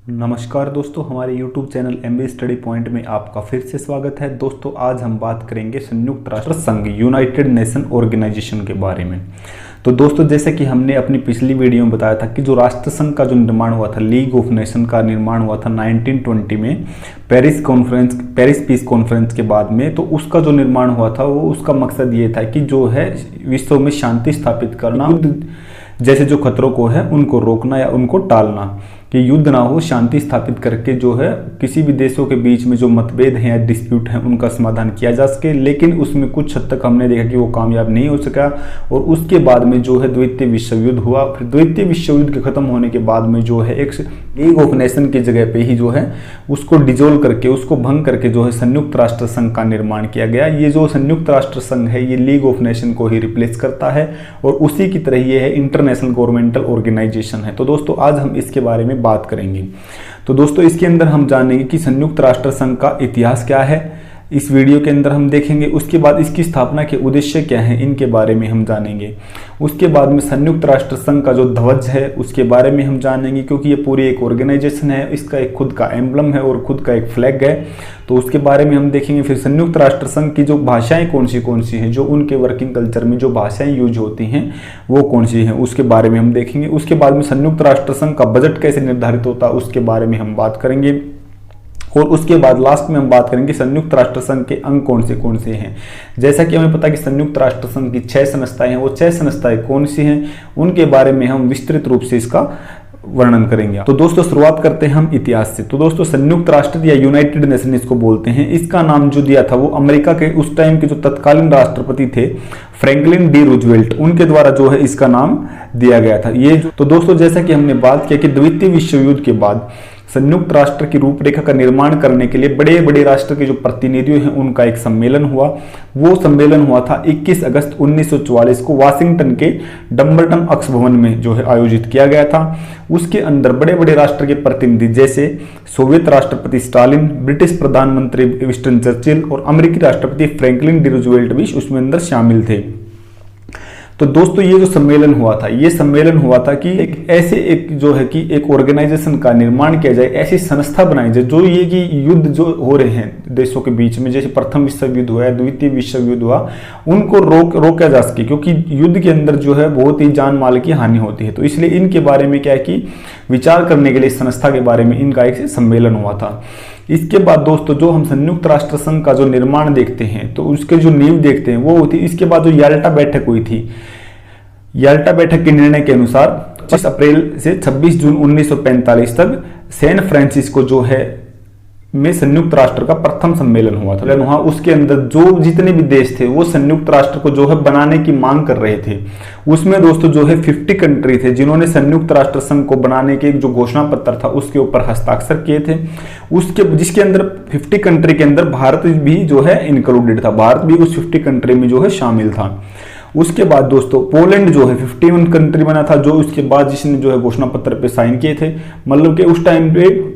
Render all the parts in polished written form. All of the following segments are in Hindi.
नमस्कार दोस्तों, हमारे YouTube channel MBA study point में आपका फिर से स्वागत है। दोस्तों आज हम बात करेंगे संयुक्त राष्ट्र संघ यूनाइटेड नेशन ऑर्गेनाइजेशन के बारे में। तो दोस्तों जैसे कि हमने अपनी पिछली वीडियो में बताया था कि जो राष्ट्र संघ का जो निर्माण हुआ था, लीग ऑफ नेशन का निर्माण हुआ था 1920 में पेरिस पीस कॉन्फ्रेंस के बाद में। तो उसका जो निर्माण हुआ था वो उसका मकसद ये था कि जो है विश्व में शांति स्थापित करना, जैसे जो खतरों को है उनको रोकना या उनको टालना, कि युद्ध ना हो, शांति स्थापित करके जो है किसी भी देशों के बीच में जो मतभेद हैं या डिस्प्यूट हैं उनका समाधान किया जा सके। लेकिन उसमें कुछ हद तक हमने देखा कि वो कामयाब नहीं हो सका और उसके बाद में जो है द्वितीय विश्व युद्ध हुआ। फिर द्वितीय विश्व युद्ध के खत्म होने के बाद में जो है एक लीग ऑफ नेशन की जगह पे ही जो है उसको डिजोल्व करके, उसको भंग करके जो है संयुक्त राष्ट्र संघ का निर्माण किया गया। ये जो संयुक्त राष्ट्र संघ है ये लीग ऑफ नेशन को ही रिप्लेस करता है और उसी की तरह ये है इंटरनेशनल गवर्नमेंटल ऑर्गेनाइजेशन है। तो दोस्तों आज हम इसके बारे में बात करेंगे। तो दोस्तों इसके अंदर हम जानेंगे कि संयुक्त राष्ट्र संघ का इतिहास क्या है, इस वीडियो के अंदर हम देखेंगे। उसके बाद इसकी स्थापना के उद्देश्य क्या हैं, इनके बारे में हम जानेंगे। उसके बाद में संयुक्त राष्ट्र संघ का जो ध्वज है उसके बारे में हम जानेंगे, क्योंकि ये पूरी एक ऑर्गेनाइजेशन है, इसका एक खुद का एम्बलम है और खुद का एक फ्लैग है, तो उसके बारे में हम देखेंगे। फिर संयुक्त राष्ट्र संघ की जो भाषाएं कौन सी हैं, जो उनके वर्किंग कल्चर में जो भाषाएं यूज होती हैं वो कौन सी हैं, उसके बारे में हम देखेंगे। उसके बाद में संयुक्त राष्ट्र संघ का बजट कैसे निर्धारित होता है उसके बारे में हम बात करेंगे। और उसके बाद लास्ट में हम बात करेंगे संयुक्त राष्ट्र संघ के अंग कौन से हैं। जैसा कि हमें पता है कि संयुक्त राष्ट्र संघ की 6 संस्थाएं हैं, वो 6 संस्थाएं कौन सी हैं उनके बारे में हम विस्तृत रूप से इसका वर्णन करेंगे। तो दोस्तों शुरुआत करते हैं हम इतिहास से। तो दोस्तों संयुक्त राष्ट्र या यूनाइटेड नेशन इसको बोलते हैं। इसका नाम जो दिया था वो अमेरिका के उस टाइम के जो तत्कालीन राष्ट्रपति थे फ्रैंकलिन डी रूजवेल्ट, उनके द्वारा जो है इसका नाम दिया गया था। तो दोस्तों जैसा कि हमने बात किया कि द्वितीय विश्व युद्ध के बाद संयुक्त राष्ट्र की रूपरेखा का निर्माण करने के लिए बड़े बड़े राष्ट्र के जो प्रतिनिधि हैं उनका एक सम्मेलन हुआ। वो सम्मेलन हुआ था 21 अगस्त 1944 को वाशिंगटन के डम्बल्टन अक्ष भवन में जो है आयोजित किया गया था। उसके अंदर बड़े बड़े राष्ट्र के प्रतिनिधि जैसे सोवियत राष्ट्रपति स्टालिन, ब्रिटिश प्रधानमंत्री विंस्टन चर्चिल और अमेरिकी राष्ट्रपति फ्रैंकलिन डी रूजवेल्ट भी उसमें अंदर शामिल थे। तो दोस्तों ये जो सम्मेलन हुआ था, ये सम्मेलन हुआ था कि एक ऑर्गेनाइजेशन का निर्माण किया जाए, ऐसी संस्था बनाई जाए जो ये कि युद्ध जो हो रहे हैं देशों के बीच में, जैसे प्रथम विश्व युद्ध हुआ है, द्वितीय विश्व युद्ध हुआ, उनको रोका जा सके, क्योंकि युद्ध के अंदर जो है बहुत ही जान माल की हानि होती है। तो इसलिए इनके बारे में क्या है कि विचार करने के लिए संस्था के बारे में इनका एक सम्मेलन हुआ था। इसके बाद दोस्तों जो हम संयुक्त राष्ट्र संघ का जो निर्माण देखते हैं तो उसके जो नींव देखते हैं वो होती, इसके बाद जो याल्टा बैठक हुई थी, याल्टा बैठक के निर्णय के अनुसार 25 अप्रैल से 26 जून 1945 तक सैन फ्रांसिस्को जो है में संयुक्त राष्ट्र का प्रथम सम्मेलन हुआ था। वहाँ उसके अंदर जो जितने भी देश थे वो संयुक्त राष्ट्र को जो है बनाने की मांग कर रहे थे। उसमें दोस्तों जो है 50 कंट्री थे जिन्होंने संयुक्त राष्ट्र संघ को बनाने के जो घोषणा पत्र था उसके ऊपर हस्ताक्षर किए थे। जिसके अंदर 50 कंट्री के अंदर भारत भी जो है इंक्लूडेड था, भारत भी उस 50 कंट्री में जो है शामिल था। उसके बाद दोस्तों पोलैंड जो है 51 कंट्री बना था, जो उसके बाद जिसने जो है घोषणा पत्र पे साइन किए थे। मतलब कि उस टाइम पे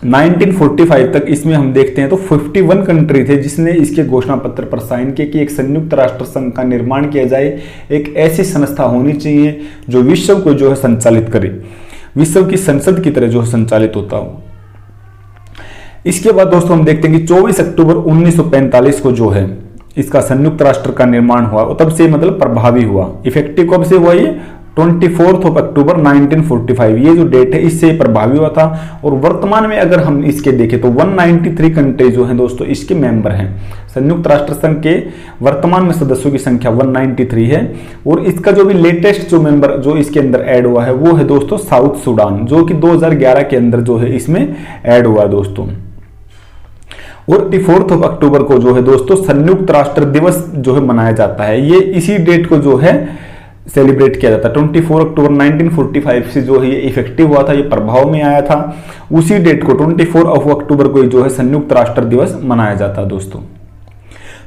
1945 तक इसमें हम देखते हैं तो 51 कंट्री थे जिसने इसके घोषणा पत्र पर साइन किए कि एक संयुक्त राष्ट्र संघ का निर्माण किया जाए। एक ऐसी संस्था होनी चाहिए जो विश्व को जो है संचालित करे, विश्व की संसद की तरह जो है संचालित होता हो। इसके बाद दोस्तों हम देखते हैं कि 24 अक्टूबर 1945 को जो है इसका संयुक्त राष्ट्र का निर्माण हुआ और तब से मतलब प्रभावी हुआ। इफेक्टिव कब से हुआ, ये 24 अक्टूबर 1945 ये जो डेट है इससे प्रभावी हुआ था। और वर्तमान में अगर हम इसके देखें तो 193 कंट्री जो है दोस्तों इसके मेंबर हैं। संयुक्त राष्ट्र संघ के वर्तमान में सदस्यों की संख्या 193 है। और इसका जो भी लेटेस्ट जो मेंबर जो इसके अंदर ऐड हुआ है वो है दोस्तों साउथ सूडान, जो कि 2011 के अंदर जो है इसमें ऐड हुआ है दोस्तों। और 24 अक्टूबर को जो है दोस्तों संयुक्त राष्ट्र दिवस जो है मनाया जाता है। ये इसी डेट को जो है सेलिब्रेट किया जाता है। 24 अक्टूबर 1945 से जो है ये इफेक्टिव हुआ था, ये प्रभाव में आया था। उसी डेट को 24 अक्टूबर को जो है संयुक्त राष्ट्र दिवस मनाया जाता है दोस्तों।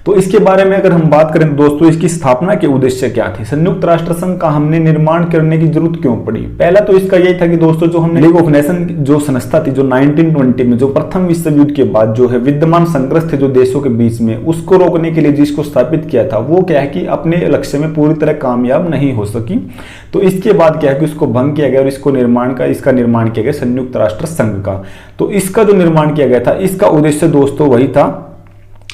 तो इसके बारे में अगर हम बात करें तो दोस्तों इसकी स्थापना के उद्देश्य क्या थे, संयुक्त राष्ट्र संघ का हमने निर्माण करने की जरूरत क्यों पड़ी। पहला तो इसका यही था कि दोस्तों जो हमने लीग ऑफ नेशन जो संस्था थी जो 1920 में जो प्रथम विश्व युद्ध के बाद जो है विद्यमान संघर्ष थे जो देशों के बीच में, उसको रोकने के लिए जिसको स्थापित किया था, वो क्या है कि अपने लक्ष्य में पूरी तरह कामयाब नहीं हो सकी। तो इसके बाद क्या है कि उसको भंग किया गया और इसका निर्माण किया गया संयुक्त राष्ट्र संघ का। तो इसका जो निर्माण किया गया था, इसका उद्देश्य दोस्तों वही था,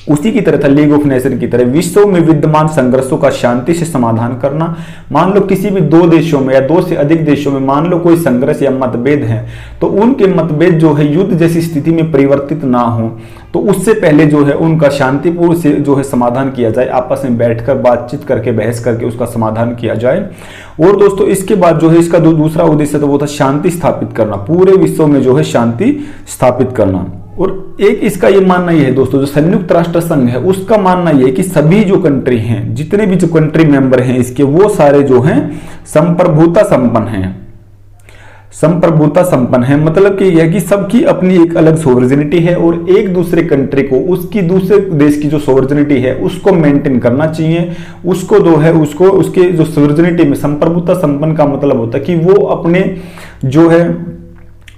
उसी की तरह था लीग ऑफ नेशन की तरह, विश्व में विद्यमान संघर्षों का शांति से समाधान करना। मान लो किसी भी दो देशों में या दो से अधिक देशों में मान लो कोई संघर्ष या मतभेद है, तो उनके मतभेद जो है युद्ध जैसी स्थिति में परिवर्तित ना हो, तो उससे पहले जो है उनका शांतिपूर्ण से जो है समाधान किया जाए, आपस में बैठकर बातचीत करके बहस करके उसका समाधान किया जाए। और दोस्तों इसके बाद जो है इसका दूसरा उद्देश्य तो वो था शांति स्थापित करना, पूरे विश्व में जो है शांति स्थापित करना। और एक इसका ये मानना ये है दोस्तों, जो संयुक्त राष्ट्र संघ है उसका मानना ये है कि सभी जो कंट्री हैं, जितने भी जो कंट्री मेंबर हैं इसके, वो सारे जो हैं संप्रभुता संपन्न हैं। संप्रभुता संपन्न है मतलब कि यह कि सबकी अपनी एक अलग सोवरेनिटी है और एक दूसरे कंट्री को उसकी दूसरे देश की जो सोवरेनिटी है उसको मेंटेन करना चाहिए। उसको जो है उसको उसके जो सोवरेनिटी में संप्रभुता संपन्न का मतलब होता है कि वो अपने जो है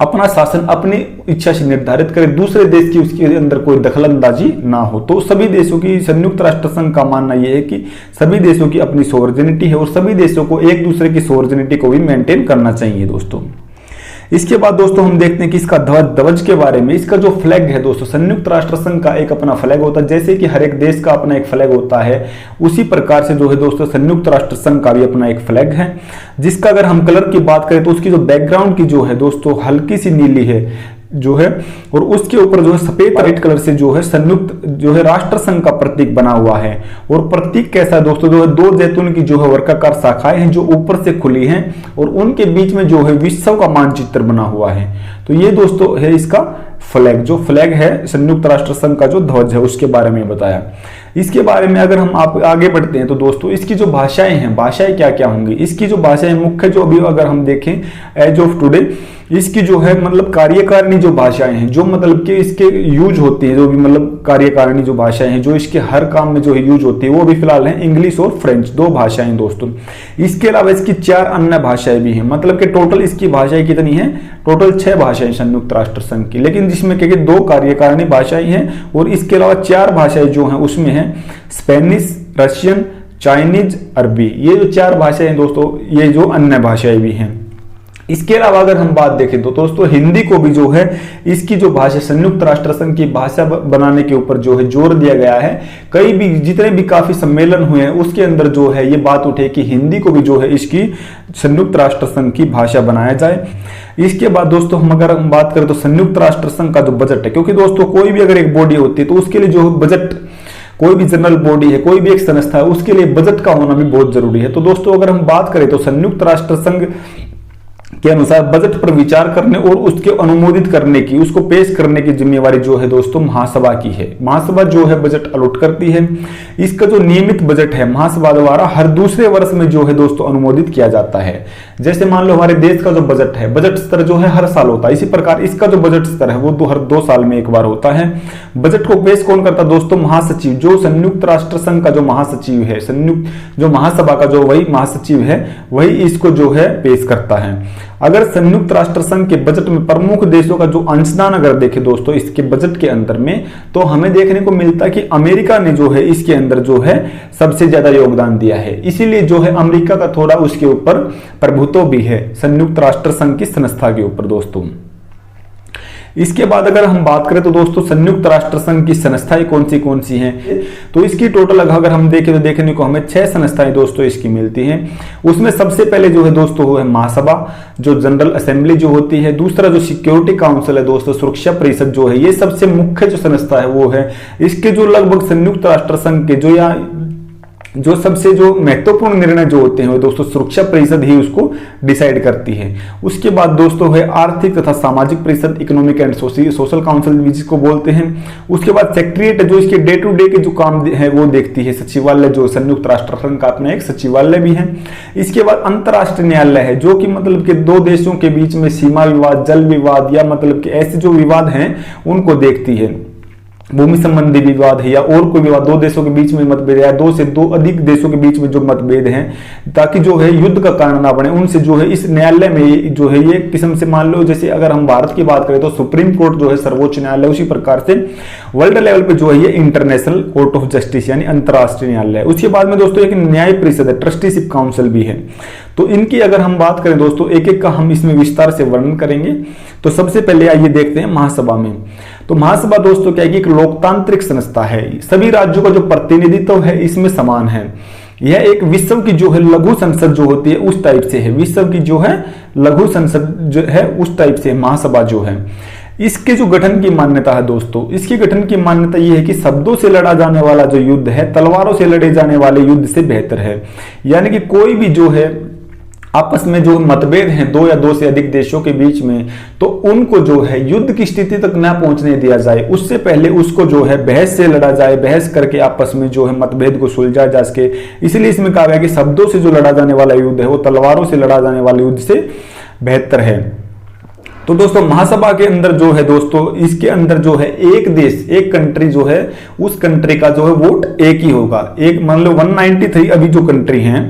अपना शासन अपनी इच्छा से निर्धारित करे, दूसरे देश की उसके अंदर कोई दखलंदाजी ना हो। तो सभी देशों की संयुक्त राष्ट्र संघ का मानना यह है कि सभी देशों की अपनी सोवरेनिटी है और सभी देशों को एक दूसरे की सोवरेनिटी को भी मेंटेन करना चाहिए दोस्तों। इसके बाद दोस्तों हम देखते हैं कि इसका ध्वज के बारे में। इसका जो फ्लैग है दोस्तों, संयुक्त राष्ट्र संघ का एक अपना फ्लैग होता है, जैसे कि हर एक देश का अपना एक फ्लैग होता है, उसी प्रकार से जो है दोस्तों संयुक्त राष्ट्र संघ का भी अपना एक फ्लैग है, जिसका अगर हम कलर की बात करें तो उसकी जो बैकग्राउंड की जो है दोस्तों हल्की सी नीली है जो है, और उसके ऊपर जो है सफेद रेड कलर से जो है संयुक्त जो है राष्ट्र संघ का प्रतीक बना हुआ है। और प्रतीक कैसा है दोस्तों, जो है दो जैतून की जो है वर्गाकार शाखाएं हैं जो ऊपर से खुली हैं और उनके बीच में जो है विश्व का मानचित्र बना हुआ है। तो ये दोस्तों है इसका फ्लैग, जो फ्लैग है संयुक्त राष्ट्र संघ का जो ध्वज है उसके बारे में बताया। इसके बारे में अगर हम आप आगे बढ़ते हैं तो दोस्तों इसकी जो भाषाएं हैं, भाषाएं क्या क्या होंगी। इसकी जो भाषाएं मुख्य जो अभी अगर हम देखें एज ऑफ टुडे, इसकी जो है मतलब कार्यकारिणी जो भाषाएं हैं, जो मतलब कि इसके यूज होती है, जो भी मतलब कार्यकारिणी जो भाषाएं हैं जो इसके हर काम में जो है यूज होती है, वो भी फिलहाल है इंग्लिश और फ्रेंच, दो भाषाएं दोस्तों। इसके अलावा इसकी 4 अन्य भाषाएं भी हैं, मतलब कि टोटल इसकी भाषाएं कितनी हैं, टोटल 6 भाषाएं संयुक्त राष्ट्र संघ की, लेकिन जिसमें कि 2 कार्यकारिणी भाषाएं हैं और इसके अलावा 4 भाषाएं जो हैं उसमें है स्पेनिश, रशियन, चाइनीज, अरबी। ये जो 4 भाषाएं हैं दोस्तों, ये जो अन्य भाषाएं भी हैं। इसके अलावा अगर हम बात देखें तो दोस्तों हिंदी को भी जो है इसकी जो भाषा संयुक्त राष्ट्र संघ की भाषा बनाने के ऊपर जो है जोर दिया गया है। कई भी जितने भी काफी सम्मेलन हुए हैं उसके अंदर जो है ये बात उठे कि हिंदी को भी जो है इसकी संयुक्त राष्ट्र संघ की भाषा बनाया जाए। इसके बाद दोस्तों हम अगर हम बात करें तो संयुक्त राष्ट्र संघ का जो बजट है, क्योंकि दोस्तों कोई भी अगर एक बॉडी होती है तो उसके लिए जो बजट, कोई भी जनरल बॉडी है, कोई भी एक संस्था है, उसके लिए बजट का होना भी बहुत जरूरी है। तो दोस्तों अगर हम बात करें तो संयुक्त राष्ट्र संघ के अनुसार बजट पर विचार करने और उसके अनुमोदित करने की, उसको पेश करने की जिम्मेवारी जो है दोस्तों महासभा की है। महासभा जो है बजट अलॉट करती है। इसका जो नियमित बजट है महासभा द्वारा हर दूसरे वर्ष में जो है दोस्तों अनुमोदित किया जाता है। जैसे मान लो हमारे देश का जो बजट है, बजट स्तर जो है हर साल होता है, इसी प्रकार इसका जो बजट स्तर है वो हर 2 साल में एक बार होता है। बजट को पेश कौन करता है दोस्तों, महासचिव, जो संयुक्त राष्ट्र संघ का जो महासचिव है, संयुक्त जो महासभा का जो वही महासचिव है वही इसको जो है पेश करता है। अगर संयुक्त राष्ट्र संघ के बजट में प्रमुख देशों का जो अंशदान अगर देखें दोस्तों इसके बजट के अंदर में, तो हमें देखने को मिलता है कि अमेरिका ने जो है इसके अंदर जो है सबसे ज्यादा योगदान दिया है। इसीलिए जो है अमेरिका का थोड़ा उसके ऊपर प्रभुत्व भी है संयुक्त राष्ट्र संघ की संस्था के ऊपर दोस्तों। इसके बाद अगर हम बात करें तो दोस्तों संयुक्त राष्ट्र संघ की संस्थाएं कौन सी हैं, तो इसकी टोटल अगर हम देखें तो देखने को हमें 6 संस्थाएं दोस्तों इसकी मिलती हैं। उसमें सबसे पहले जो है दोस्तों वो है महासभा, जो जनरल असेंबली जो होती है। दूसरा जो सिक्योरिटी काउंसिल है दोस्तों, सुरक्षा परिषद जो है, ये सबसे मुख्य जो संस्था है वो है। इसके जो लगभग संयुक्त राष्ट्र संघ के जो सबसे जो महत्वपूर्ण निर्णय जो होते हैं वो दोस्तों सुरक्षा परिषद ही उसको डिसाइड करती है। उसके बाद दोस्तों है आर्थिक तथा सामाजिक परिषद, इकोनॉमिक एंड सोशल काउंसिल जिसको बोलते हैं। उसके बाद सेक्रेटरीट जो इसके डे टू डे के जो काम है वो देखती है। सचिवालय जो संयुक्त राष्ट्र संघ का अपना एक सचिवालय भी है। इसके बाद अंतर्राष्ट्रीय न्यायालय है, जो कि मतलब कि 2 देशों के बीच में सीमा विवाद, जल विवाद या मतलब कि ऐसे जो विवाद हैं उनको देखती है। भूमि संबंधी विवाद है या और कोई विवाद, दो देशों के बीच में मतभेद है या दो से दो अधिक देशों के बीच में जो मतभेद हैं, ताकि जो है युद्ध का कारण ना बने, उनसे जो है इस न्यायालय में जो है ये किस्म से मान लो, जैसे अगर हम भारत की बात करें तो सुप्रीम कोर्ट जो है सर्वोच्च न्यायालय, उसी प्रकार से वर्ल्ड लेवल पे जो है ये इंटरनेशनल कोर्ट ऑफ जस्टिस यानी अंतर्राष्ट्रीय न्यायालय। उसके बाद में दोस्तों एक न्याय परिषद है, ट्रस्टीशिप काउंसिल भी है। तो इनकी अगर हम बात करें दोस्तों, एक एक का हम इसमें विस्तार से वर्णन करेंगे। तो सबसे पहले आइए देखते हैं महासभा में। तो महासभा दोस्तों क्या है कि एक लोकतांत्रिक संस्था है, सभी राज्यों का जो प्रतिनिधित्व है इसमें समान है। यह एक विश्व की जो है लघु संसद जो होती है उस टाइप से है, विश्व की जो है लघु संसद जो है उस टाइप से महासभा जो है। इसके जो गठन की मान्यता है दोस्तों, इसके गठन की मान्यता यह है कि शब्दों से लड़ा जाने वाला जो युद्ध है तलवारों से लड़े जाने वाले युद्ध से बेहतर है। यानी कि कोई भी जो है आपस में जो मतभेद हैं दो या दो से अधिक देशों के बीच में, तो उनको जो है युद्ध की स्थिति तक न पहुंचने दिया जाए, उससे पहले उसको जो है बहस से लड़ा जाए, बहस करके आपस में जो है मतभेद को सुलझा जा सके। इसलिए इसमें कहा गया कि शब्दों से जो लड़ा जाने वाला युद्ध है वो तलवारों से लड़ा जाने वाले युद्ध से बेहतर है। तो दोस्तों महासभा के अंदर जो है दोस्तों, इसके अंदर जो है एक देश, एक कंट्री जो है उस कंट्री का जो है वोट एक ही होगा। एक मान लो 193 अभी जो कंट्री हैं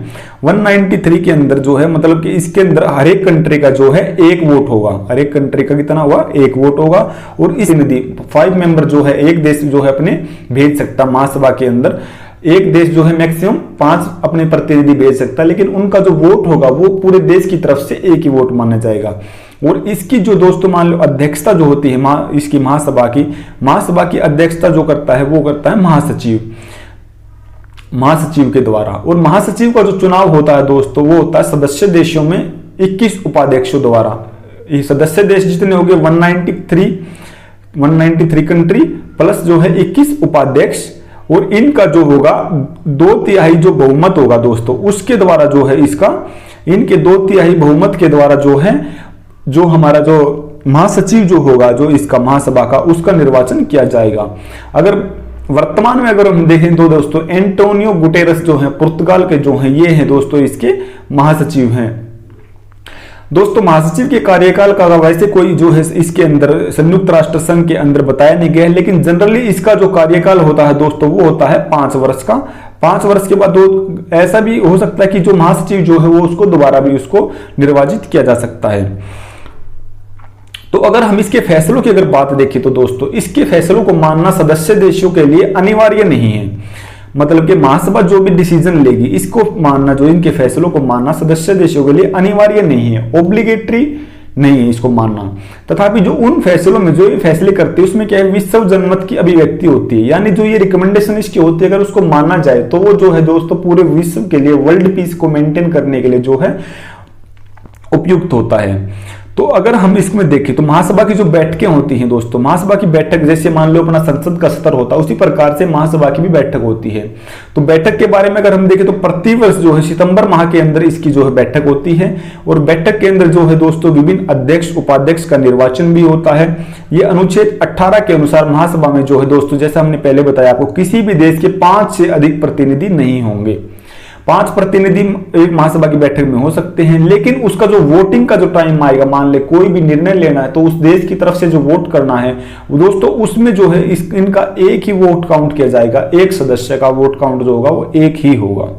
193 के अंदर जो है मतलब कि इसके अंदर हर एक कंट्री का जो है एक वोट होगा। हर एक कंट्री का कितना हुआ? एक वोट होगा। और इस निधि 5 मेंबर जो है एक देश जो है अपने भेज सकता महासभा के अंदर। एक देश जो है मैक्सिमम 5 अपने प्रतिनिधि भेज सकता है, लेकिन उनका जो वोट होगा वो पूरे देश की तरफ से एक ही वोट माना जाएगा। और इसकी जो दोस्तों मान लो अध्यक्षता जो होती है इसकी महासभा की अध्यक्षता जो करता है वो करता है महासचिव के द्वारा। और महासचिव का जो चुनाव होता है दोस्तों वो होता है सदस्य देशों में 21 उपाध्यक्षों द्वारा। ये सदस्य देश जितने हो गए 193 कंट्री प्लस जो है 21 उपाध्यक्ष, और इनका जो होगा 2/3 जो बहुमत होगा दोस्तों उसके द्वारा जो है इसका, इनके 2/3 बहुमत के द्वारा जो है जो हमारा जो महासचिव जो होगा जो इसका महासभा का उसका निर्वाचन किया जाएगा। अगर वर्तमान में अगर हम देखें तो दोस्तों एंटोनियो गुटेरस जो है पुर्तगाल के जो हैं ये हैं दोस्तों इसके महासचिव हैं। दोस्तों महासचिव के कार्यकाल का वैसे कोई जो है इसके अंदर संयुक्त राष्ट्र संघ के अंदर बताया नहीं गया है, लेकिन जनरली इसका जो कार्यकाल होता है दोस्तों वो होता है 5 वर्ष का। 5 वर्ष के बाद ऐसा भी हो सकता है कि जो महासचिव जो है वो उसको दोबारा भी उसको निर्वाचित किया जा सकता है। तो अगर हम इसके फैसलों की अगर बात देखें तो दोस्तों इसके फैसलों को मानना सदस्य देशों के लिए अनिवार्य नहीं है। मतलब कि महासभा जो भी डिसीजन लेगी इसको मानना, जो इनके फैसलों को मानना सदस्य देशों के लिए अनिवार्य नहीं है, ऑब्लिगेटरी नहीं है इसको मानना। तथापि जो उन फैसलों में जो ये फैसले करते हैं उसमें क्या है विश्व जनमत की अभिव्यक्ति होती है। यानी जो ये रिकमेंडेशन इसकी होती है अगर उसको माना जाए तो वो जो है दोस्तों पूरे विश्व के लिए वर्ल्ड पीस को मेंटेन करने के लिए जो है उपयुक्त होता है। तो अगर हम इसमें देखें तो महासभा की जो बैठकें होती हैं दोस्तों, महासभा की बैठक जैसे मान लो अपना संसद का सत्र होता है उसी प्रकार से महासभा की भी बैठक होती है। तो बैठक के बारे में अगर हम देखें तो प्रतिवर्ष जो है सितंबर माह के अंदर इसकी जो है बैठक होती है। और बैठक के अंदर जो है दोस्तों विभिन्न अध्यक्ष उपाध्यक्ष का निर्वाचन भी होता है। ये अनुच्छेद 18 के अनुसार महासभा में जो है दोस्तों जैसा हमने पहले बताया आपको किसी भी देश के 5 से अधिक प्रतिनिधि नहीं होंगे। 5 प्रतिनिधि एक महासभा की बैठक में हो सकते हैं, लेकिन उसका जो वोटिंग का जो टाइम आएगा, मान ले कोई भी निर्णय लेना है तो उस देश की तरफ से जो वोट करना है दोस्तों उसमें जो है इनका एक ही वोट काउंट किया जाएगा। एक सदस्य का वोट काउंट जो होगा वो एक ही होगा।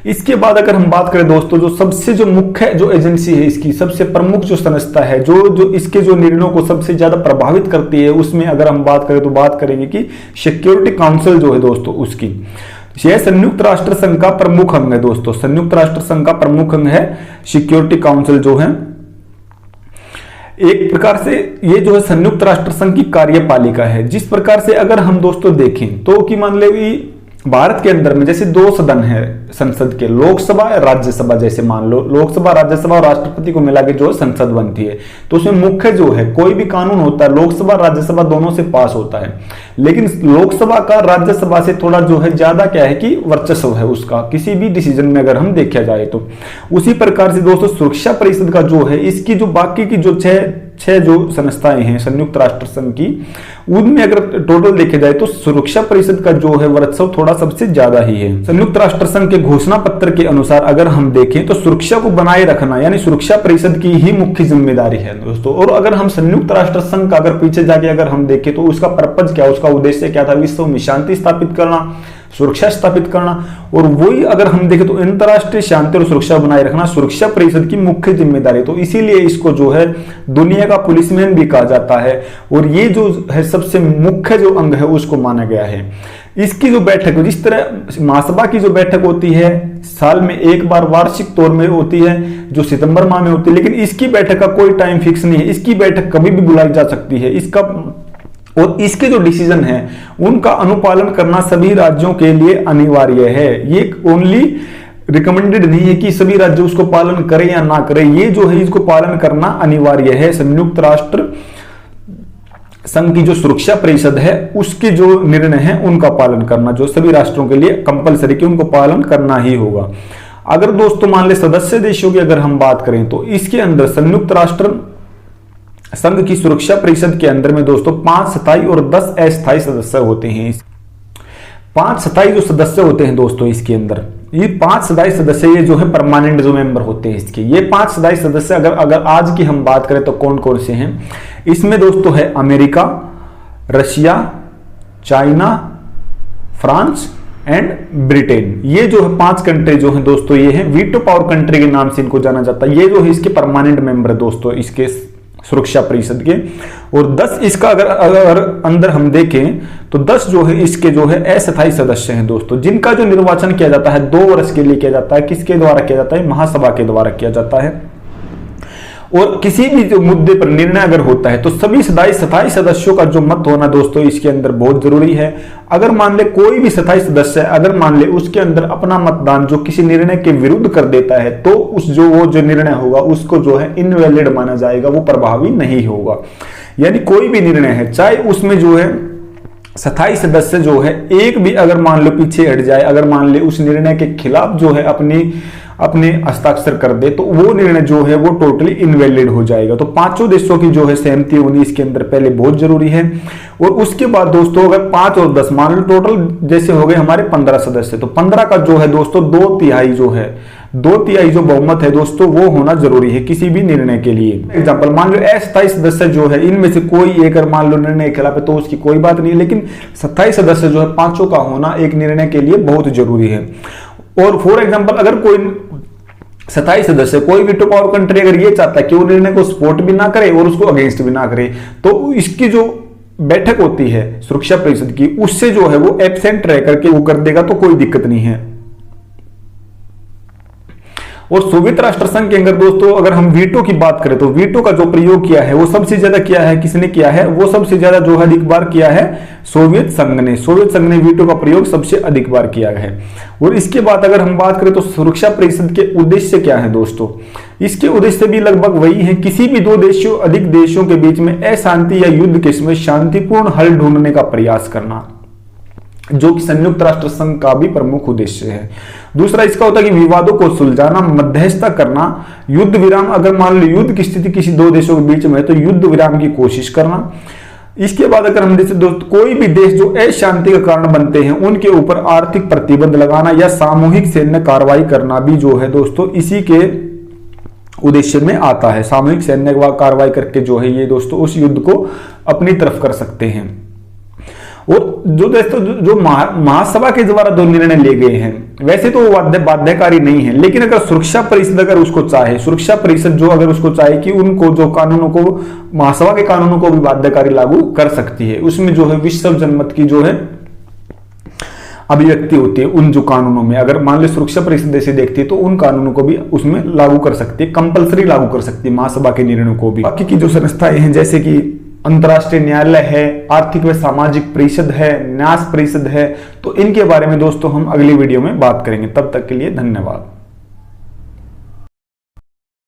इसके बाद अगर हम बात करें दोस्तों जो सबसे जो मुख्य जो एजेंसी है इसकी सबसे प्रमुख जो संस्था है जो इसके जो निर्णयों को सबसे ज्यादा प्रभावित करती है, उसमें अगर हम बात करें तो बात करेंगे कि सिक्योरिटी काउंसिल जो है दोस्तों उसकी, यह संयुक्त राष्ट्र संघ का प्रमुख अंग है दोस्तों। संयुक्त राष्ट्र संघ का प्रमुख अंग है सिक्योरिटी काउंसिल जो है। एक प्रकार से ये जो है संयुक्त राष्ट्र संघ की कार्यपालिका है। जिस प्रकार से अगर हम दोस्तों देखें तो कि मान ले भारत के अंदर में जैसे 2 सदन है संसद के, लोकसभा राज्यसभा, जैसे मान लो लोकसभा राज्यसभा और राष्ट्रपति को मिला के जो संसद बनती है। तो उसमें मुख्य जो है कोई भी कानून होता है लोकसभा राज्यसभा दोनों से पास होता है, लेकिन लोकसभा का राज्यसभा से थोड़ा जो है ज्यादा क्या है कि वर्चस्व है उसका किसी भी डिसीजन में अगर हम देखा जाए तो। उसी प्रकार से दोस्तों सुरक्षा परिषद का जो है इसकी जो बाकी की जो 6 छह जो संस्थाएं हैं संयुक्त राष्ट्र संघ की, उनमें अगर टोटल देखे जाए तो सुरक्षा परिषद का जो है वर्चस्व थोड़ा सबसे ज्यादा ही है। संयुक्त राष्ट्र संघ के घोषणा पत्र के अनुसार अगर हम देखें तो सुरक्षा को बनाए रखना यानी सुरक्षा परिषद की ही मुख्य जिम्मेदारी है दोस्तों। और अगर हम संयुक्त राष्ट्र संघ का अगर पीछे जाके अगर हम देखें तो उसका पर्पज क्या, उसका उद्देश्य क्या था, विश्व में शांति स्थापित करना, सुरक्षा स्थापित करना, और वही अगर हम देखें तो अंतरराष्ट्रीय शांति और सुरक्षा बनाए रखना सुरक्षा परिषद की मुख्य जिम्मेदारी। तो इसीलिए इसको जो है दुनिया का पुलिसमैन भी कहा जाता है, और ये जो है सबसे मुख्य जो अंग है उसको माना गया है। इसकी जो बैठक, जिस तरह महासभा की जो बैठक होती है साल में एक बार वार्षिक तौर में होती है जो सितंबर माह में होती है, लेकिन इसकी बैठक का कोई टाइम फिक्स नहीं है, इसकी बैठक कभी भी बुलाई जा सकती है। इसका और इसके जो डिसीजन है उनका अनुपालन करना सभी राज्यों के लिए अनिवार्य है। ये ओनली रिकमेंडेड नहीं है कि सभी राज्य उसको पालन करें या ना करें, ये जो है इसको पालन करना अनिवार्य है। संयुक्त राष्ट्र संघ की जो सुरक्षा परिषद है उसके जो निर्णय है उनका पालन करना जो सभी राष्ट्रों के लिए कंपलसरी कि उनको पालन करना ही होगा। अगर दोस्तों मान ले सदस्य देशों की अगर हम बात करें तो इसके अंदर संयुक्त राष्ट्र संघ की सुरक्षा परिषद के अंदर में दोस्तों 5 स्थायी और 10 अस्थायी सदस्य होते हैं। 5 स्थायी जो सदस्य होते हैं दोस्तों इसके अंदर, ये 5 स्थायी सदस्य ये जो है परमानेंट जो मेंबर होते हैं इसके, ये 5 स्थायी सदस्य अगर आज की हम बात करें तो कौन कौन से हैं, इसमें दोस्तों है America, Russia, China, France and Britain. ये जो है 5 कंट्री जो है दोस्तों ये है वीटो पावर कंट्री के नाम से इनको जाना जाता है। ये जो है इसके परमानेंट मेंबर है दोस्तों इसके सुरक्षा परिषद के। और 10 इसका अगर अंदर हम देखें तो 10 जो है इसके जो है अस्थायी सदस्य हैं दोस्तों, जिनका जो निर्वाचन किया जाता है 2 वर्ष के लिए किया जाता है। किसके द्वारा किया जाता है? महासभा के द्वारा किया जाता है। और किसी भी जो मुद्दे पर निर्णय अगर होता है तो सभी स्थायी सदस्यों का जो मत होना दोस्तों इसके अंदर बहुत जरूरी है। अगर मान ले कोई भी स्थायी सदस्य अगर मान ले उसके अंदर अपना मतदान जो किसी निर्णय के विरुद्ध कर देता है तो वो जो निर्णय होगा उसको जो है इनवैलिड माना जाएगा, वो प्रभावी नहीं होगा। यानी कोई भी निर्णय है चाहे उसमें जो है स्थायी सदस्य जो है एक भी अगर मान लो पीछे हट जाए, अगर मान ले उस निर्णय के खिलाफ जो है अपने हस्ताक्षर कर दे तो वो निर्णय जो है वो टोटली इनवैलिड हो जाएगा। तो 5 देशों की जो है सहमति होनी इसके अंदर पहले बहुत जरूरी है। और उसके बाद दोस्तों अगर 5 और 10 मान लो टोटल जैसे हो गए हमारे 15 सदस्य, तो 15 का जो है दोस्तों 2/3 जो है 2/3 जो बहुमत है दोस्तों वो होना जरूरी है किसी भी निर्णय के लिए। एग्जाम्पल मान लो अस्थायी सदस्य जो है इनमें से कोई एक मान लो निर्णय के खिलाफ है तो उसकी कोई बात नहीं है, लेकिन स्थायी सदस्य जो है 5 का होना एक निर्णय के लिए बहुत जरूरी है। और फॉर एग्जाम्पल अगर कोई स्थायी सदस्य कोई वीटो पावर कंट्री अगर ये चाहता है कि वो निर्णय को सपोर्ट भी ना करे और उसको अगेंस्ट भी ना करे तो इसकी जो बैठक होती है सुरक्षा परिषद की उससे जो है वो एब्सेंट रह करके वो कर देगा तो कोई दिक्कत नहीं है। और सोवियत राष्ट्र संघ के अंदर दोस्तों अगर हम वीटो की बात करें तो वीटो का जो प्रयोग किया है वो सबसे ज्यादा किया है किसने किया है? वो सबसे ज्यादा जो है अधिक बार किया है सोवियत संघ ने वीटो का प्रयोग सबसे अधिक बार किया है। और इसके बाद अगर हम बात करें तो सुरक्षा परिषद के उद्देश्य क्या है दोस्तों? इसके उद्देश्य भी लगभग वही है, किसी भी 2 देशों अधिक देशों के बीच में अशांति या युद्ध के समय शांतिपूर्ण हल ढूंढने का प्रयास करना, जो कि संयुक्त राष्ट्र संघ का भी प्रमुख उद्देश्य है। दूसरा इसका होता है कि विवादों को सुलझाना, मध्यस्थता करना, युद्ध विराम अगर मान लो युद्ध की स्थिति किसी 2 देशों के बीच में है तो युद्ध विराम की कोशिश करना। इसके बाद अगर हम देखें दोस्त कोई भी देश जो अशांति का कारण बनते हैं उनके ऊपर आर्थिक प्रतिबंध लगाना या सामूहिक सैन्य कार्रवाई करना भी जो है दोस्तों इसी के उद्देश्य में आता है। सामूहिक सैन्य कार्रवाई करके जो है ये दोस्तों उस युद्ध को अपनी तरफ कर सकते हैं। और जो दोस्तों जो महासभा के द्वारा 2 निर्णय ले गए हैं वैसे तो वो बाध्यकारी नहीं है, लेकिन अगर सुरक्षा परिषद अगर उसको चाहे, सुरक्षा परिषद जो अगर उसको चाहे कि उनको जो कानूनों को महासभा के कानूनों को भी बाध्यकारी लागू कर सकती है। उसमें जो है विश्व जनमत की जो है अभिव्यक्ति होती है उन जो कानूनों में, अगर मान लो सुरक्षा परिषद ऐसे देखती है तो उन कानूनों को भी उसमें लागू कर सकती है, कंपलसरी लागू कर सकती है महासभा के निर्णयों को भी। बाकी की जो संस्थाएं हैं जैसे कि अंतर्राष्ट्रीय न्यायालय है, आर्थिक व सामाजिक परिषद है, न्यास परिषद है, तो इनके बारे में दोस्तों हम अगली वीडियो में बात करेंगे। तब तक के लिए धन्यवाद।